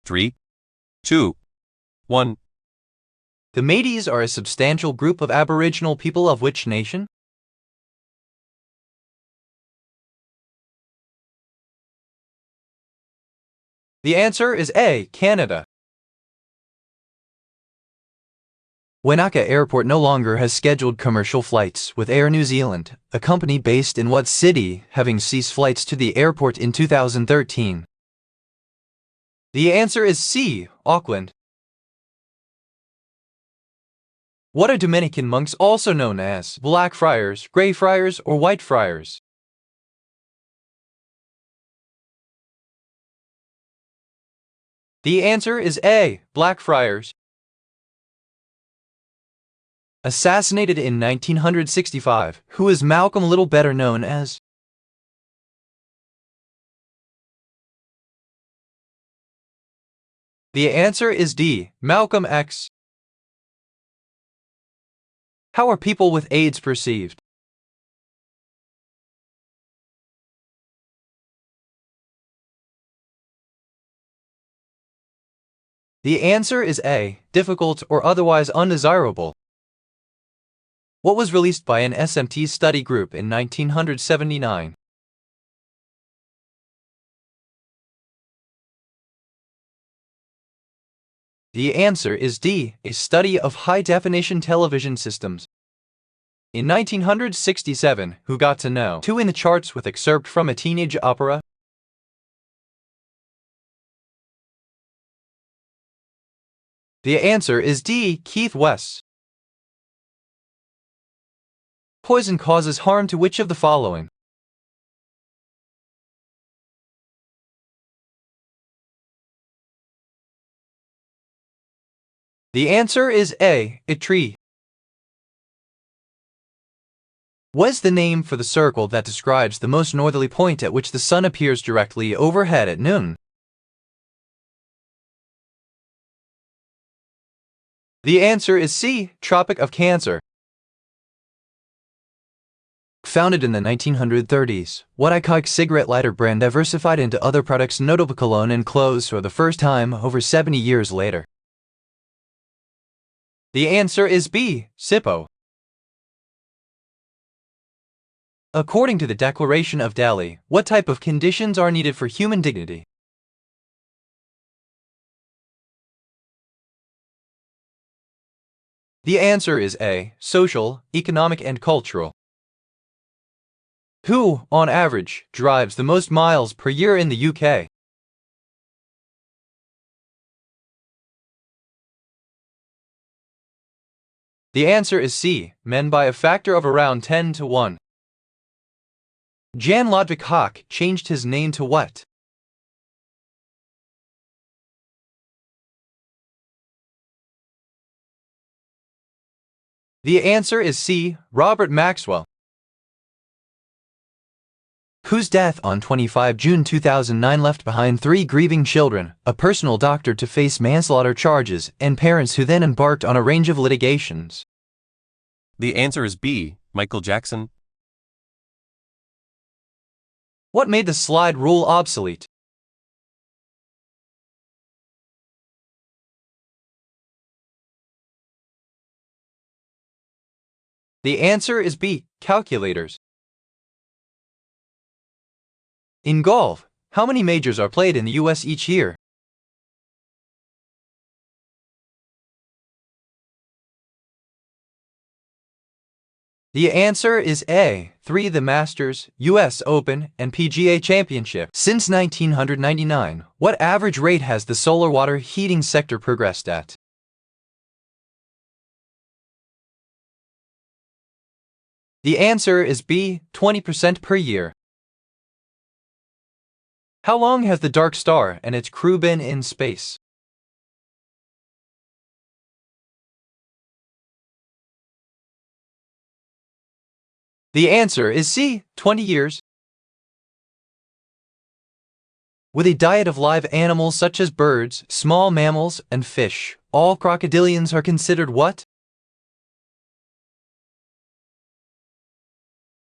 3, 2, 1. The Métis are a substantial group of Aboriginal people of which nation? The answer is A, Canada. Wanaka Airport no longer has scheduled commercial flights with Air New Zealand, a company based in what city, having ceased flights to the airport in 2013? The answer is C, Auckland. What are Dominican monks also known as Black Friars, Grey Friars, or White Friars? The answer is A, Black Friars. Assassinated in 1965, who is Malcolm Little better known as? The answer is D, Malcolm X. How are people with AIDS perceived? The answer is A, difficult or otherwise undesirable. What was released by an SMT study group in 1979? The answer is D, a study of high-definition television systems. In 1967, who got to know 2 in the charts with excerpt from a teenage opera? The answer is D, Keith West. Poison causes harm to which of the following? The answer is A, a tree. What is the name for the circle that describes the most northerly point at which the sun appears directly overhead at noon? The answer is C, Tropic of Cancer. Founded in the 1930s, what iconic cigarette lighter brand diversified into other products, notable cologne and clothes, for the first time over 70 years later? The answer is B, Zippo. According to the Declaration of Delhi, what type of conditions are needed for human dignity? The answer is A, social, economic, and cultural. Who, on average, drives the most miles per year in the UK? The answer is C, men, by a factor of around 10 to 1. Jan Lodvik Hawk changed his name to what? The answer is C, Robert Maxwell. Whose death on 25 June 2009 left behind 3 grieving children, a personal doctor to face manslaughter charges, and parents who then embarked on a range of litigations? The answer is B, Michael Jackson. What made the slide rule obsolete? The answer is B, calculators. In golf, how many majors are played in the U.S. each year? The answer is A, 3, the Masters, U.S. Open, and PGA Championship. Since 1999, what average rate has the solar water heating sector progressed at? The answer is B, 20% per year. How long has the Dark Star and its crew been in space? The answer is C, 20 years. With a diet of live animals such as birds, small mammals, and fish, all crocodilians are considered what?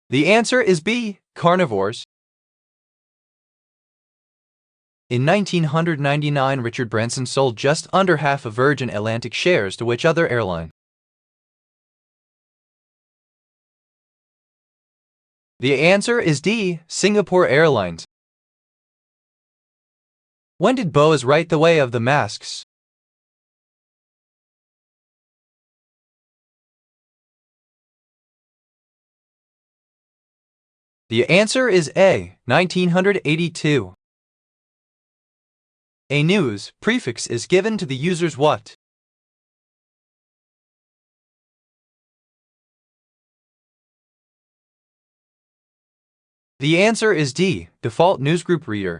The answer is B, carnivores. In 1999, Richard Branson sold just under half of Virgin Atlantic shares to which other airline? The answer is D, Singapore Airlines. When did Boaz write The Way of the Masks? The answer is A, 1982. A news prefix is given to the user's what? The answer is D, default newsgroup reader.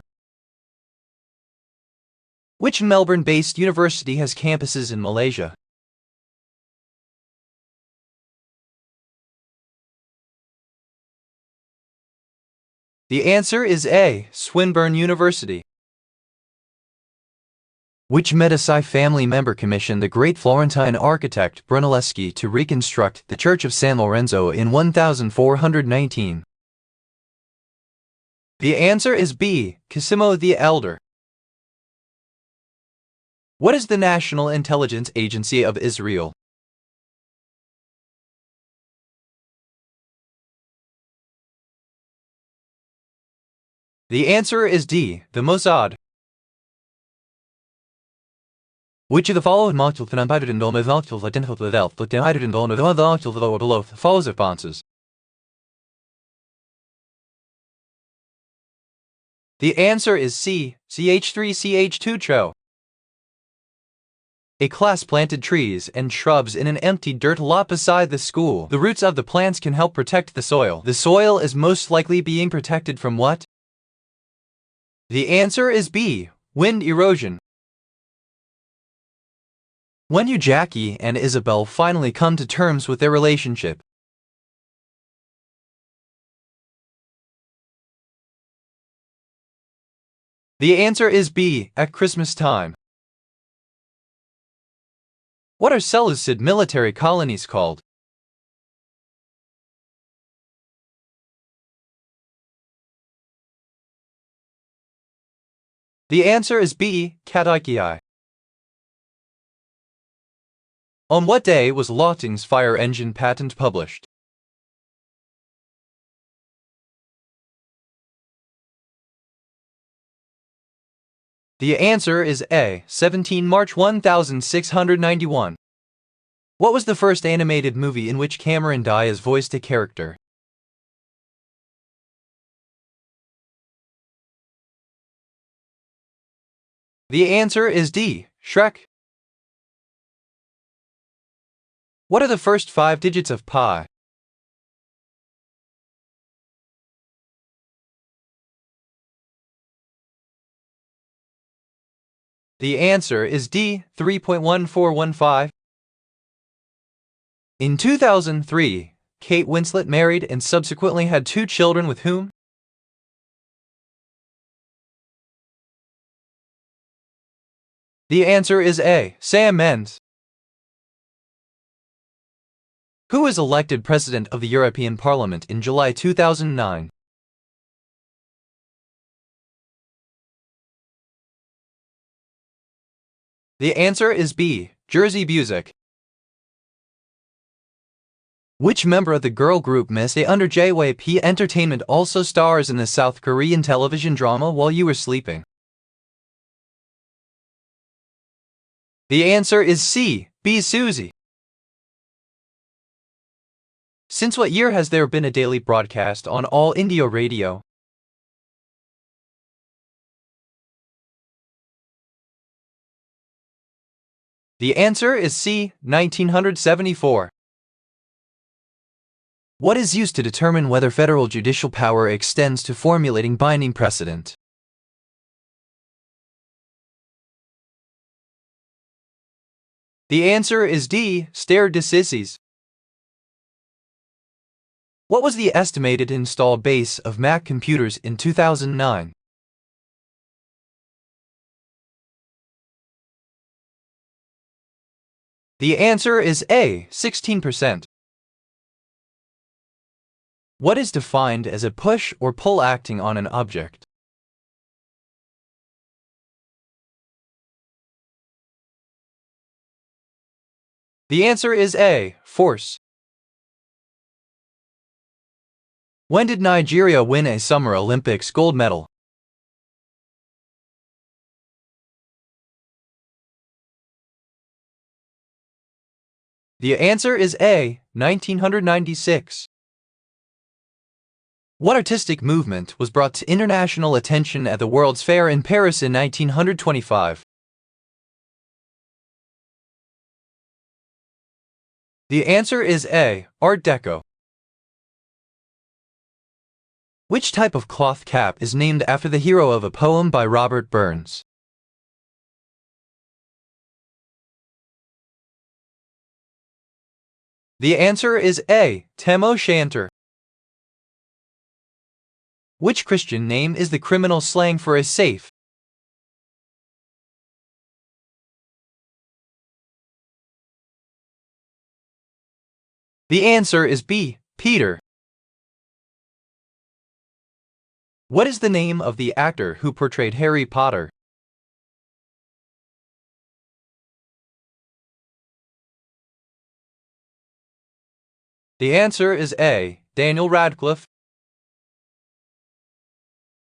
Which Melbourne-based university has campuses in Malaysia? The answer is A, Swinburne University. Which Medici family member commissioned the great Florentine architect Brunelleschi to reconstruct the Church of San Lorenzo in 1419? The answer is B, Cosimo the Elder. What is the National Intelligence Agency of Israel? The answer is D, the Mossad. Which of the following follows responses? The answer is C, CH3CH2 CHO. A class planted trees and shrubs in an empty dirt lot beside the school. The roots of the plants can help protect the soil. The soil is most likely being protected from what? The answer is B, wind erosion. When do Jackie and Isabel finally come to terms with their relationship? The answer is B, at Christmas time. What are Seleucid military colonies called? The answer is B, Kadikii. On what day was Lawton's fire engine patent published? The answer is A, 17 March 1691. What was the first animated movie in which Cameron Diaz voiced a character? The answer is D, Shrek. What are the first 5 digits of pi? The answer is D, 3.1415. In 2003, Kate Winslet married and subsequently had 2 children with whom? The answer is A, Sam Mendes. Who was elected President of the European Parliament in July 2009? The answer is B, Jerzy Buzek. Which member of the girl group Miss A under JYP Entertainment also stars in the South Korean television drama While You Were Sleeping? The answer is C, B Suzy. Since what year has there been a daily broadcast on All India Radio? The answer is C, 1974. What is used to determine whether federal judicial power extends to formulating binding precedent? The answer is D, stare decisis. What was the estimated installed base of Mac computers in 2009? The answer is A, 16%. What is defined as a push or pull acting on an object? The answer is A. Force. When did Nigeria win a Summer Olympics gold medal? The answer is A. 1996. What artistic movement was brought to international attention at the World's Fair in Paris in 1925? The answer is A. Art Deco. Which type of cloth cap is named after the hero of a poem by Robert Burns? The answer is A. Tam O'Shanter. Which Christian name is the criminal slang for a safe? The answer is B. Peter. What is the name of the actor who portrayed Harry Potter? The answer is A. Daniel Radcliffe.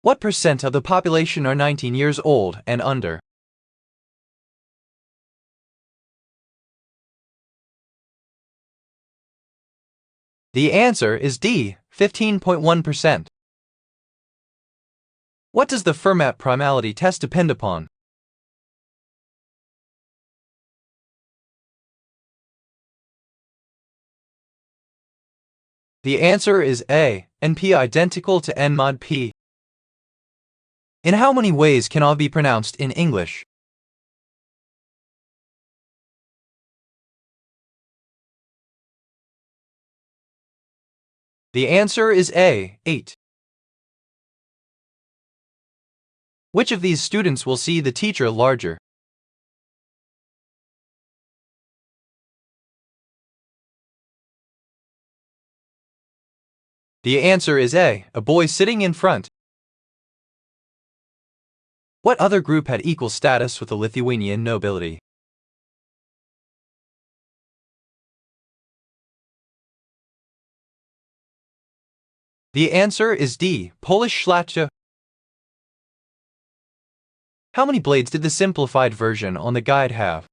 What percent of the population are 19 years old and under? The answer is D. 15.1%. What does the Fermat primality test depend upon? The answer is A. NP identical to N mod P. In how many ways can A be pronounced in English? The answer is A. 8. Which of these students will see the teacher larger? The answer is A. A boy sitting in front. What other group had equal status with the Lithuanian nobility? The answer is D. Polish szlachta. How many blades did the simplified version on the guide have?